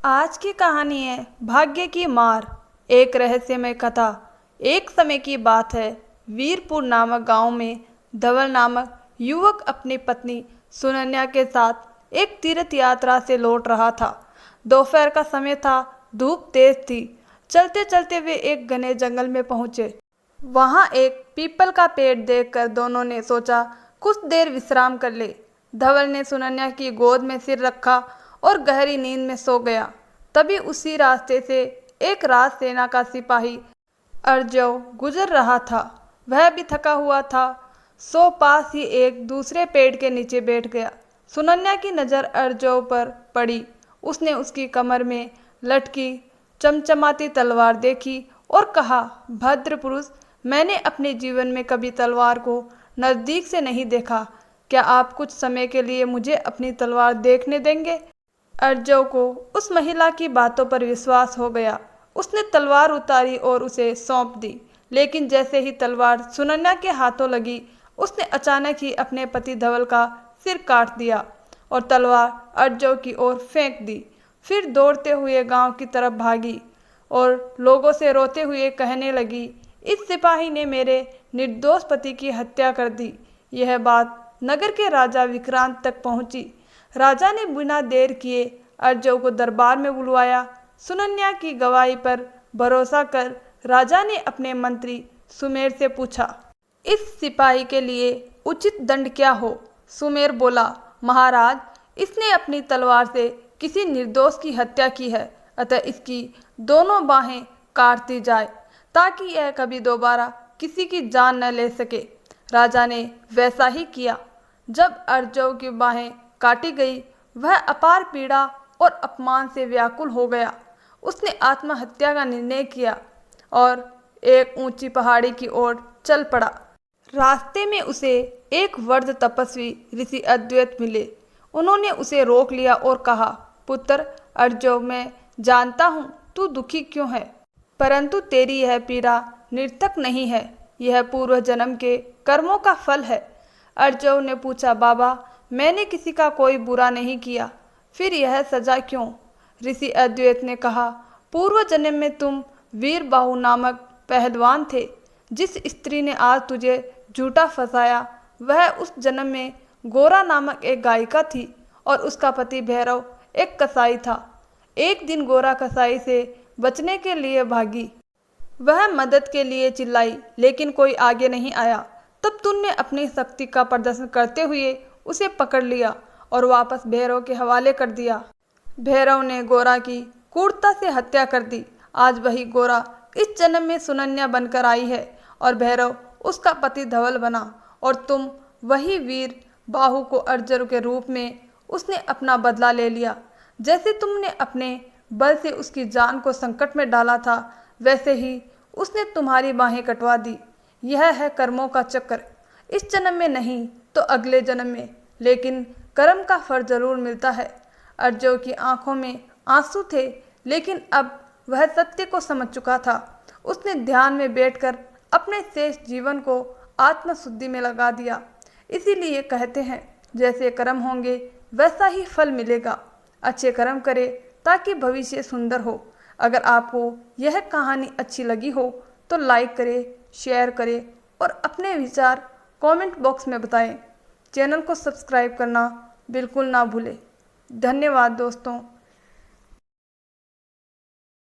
आज की कहानी है भाग्य की मार। एक रहस्यमय कथा। एक समय की बात है, वीरपुर नामक गांव में धवल नामक युवक अपनी पत्नी सुनन्या के साथ एक तीर्थ यात्रा से लौट रहा था। दोपहर का समय था, धूप तेज थी। चलते चलते वे एक घने जंगल में पहुंचे। वहां एक पीपल का पेड़ देखकर दोनों ने सोचा कुछ देर विश्राम कर ले। धवल ने सुनन्या की गोद में सिर रखा और गहरी नींद में सो गया। तभी उसी रास्ते से एक राज सेना का सिपाही अर्जव गुजर रहा था। वह भी थका हुआ था, सो पास ही एक दूसरे पेड़ के नीचे बैठ गया। सुनन्या की नज़र अर्जव पर पड़ी। उसने उसकी कमर में लटकी चमचमाती तलवार देखी और कहा, भद्र पुरुष, मैंने अपने जीवन में कभी तलवार को नज़दीक से नहीं देखा। क्या आप कुछ समय के लिए मुझे अपनी तलवार देखने देंगे? अर्जव को उस महिला की बातों पर विश्वास हो गया। उसने तलवार उतारी और उसे सौंप दी। लेकिन जैसे ही तलवार सुनन्या के हाथों लगी, उसने अचानक ही अपने पति धवल का सिर काट दिया और तलवार अर्जव की ओर फेंक दी। फिर दौड़ते हुए गांव की तरफ भागी और लोगों से रोते हुए कहने लगी, इस सिपाही ने मेरे निर्दोष पति की हत्या कर दी। यह बात नगर के राजा विक्रांत तक पहुंची। राजा ने बिना देर किए अर्जव को दरबार में बुलवाया। सुनन्या की गवाही पर भरोसा कर राजा ने अपने मंत्री सुमेर से पूछा, इस सिपाही के लिए उचित दंड क्या हो? सुमेर बोला, महाराज, इसने अपनी तलवार से किसी निर्दोष की हत्या की है, अतः इसकी दोनों बाहें काट दी जाए ताकि यह कभी दोबारा किसी की जान न ले सके। राजा ने वैसा ही किया। जब अर्जव की बाहें काटी गई, वह अपार पीड़ा और अपमान से व्याकुल हो गया। उसने आत्महत्या का निर्णय किया और एक ऊंची पहाड़ी की ओर चल पड़ा। रास्ते में उसे एक वृद्ध तपस्वी ऋषि अद्वैत मिले। उन्होंने उसे रोक लिया और कहा, पुत्र अर्जव, मैं जानता हूँ तू दुखी क्यों है, परंतु तेरी यह पीड़ा निरर्थक नहीं है। यह पूर्व जन्म के कर्मों का फल है। अर्जव ने पूछा, बाबा, मैंने किसी का कोई बुरा नहीं किया, फिर यह सजा क्यों? ऋषि अद्वैत ने कहा, पूर्व जन्म में तुम वीरबाहु नामक पहलवान थे। जिस स्त्री ने आज तुझे झूठा फंसाया, वह उस जन्म में गोरा नामक एक गायिका थी और उसका पति भैरव एक कसाई था। एक दिन गोरा कसाई से बचने के लिए भागी। वह मदद के लिए चिल्लाई, लेकिन कोई आगे नहीं आया। तब तुमने अपनी शक्ति का प्रदर्शन करते हुए उसे पकड़ लिया और वापस भैरव के हवाले कर दिया। भैरव ने गोरा की क्रूरता से हत्या कर दी। आज वही गोरा इस जन्म में सुनन्या बनकर आई है और भैरव उसका पति धवल बना, और तुम वही वीर बाहु को अर्जुन के रूप में उसने अपना बदला ले लिया। जैसे तुमने अपने बल से उसकी जान को संकट में डाला था, वैसे ही उसने तुम्हारी बाहें कटवा दी। यह है कर्मों का चक्र। इस जन्म में नहीं तो अगले जन्म में, लेकिन कर्म का फल जरूर मिलता है। अर्जव की आंखों में आंसू थे, लेकिन अब वह सत्य को समझ चुका था। उसने ध्यान में बैठकर अपने शेष जीवन को आत्मशुद्धि में लगा दिया। इसीलिए कहते हैं, जैसे कर्म होंगे वैसा ही फल मिलेगा। अच्छे कर्म करें ताकि भविष्य सुंदर हो। अगर आपको यह कहानी अच्छी लगी हो तो लाइक करें, शेयर करें और अपने विचार कमेंट बॉक्स में बताएं। चैनल को सब्सक्राइब करना बिल्कुल ना भूलें। धन्यवाद दोस्तों।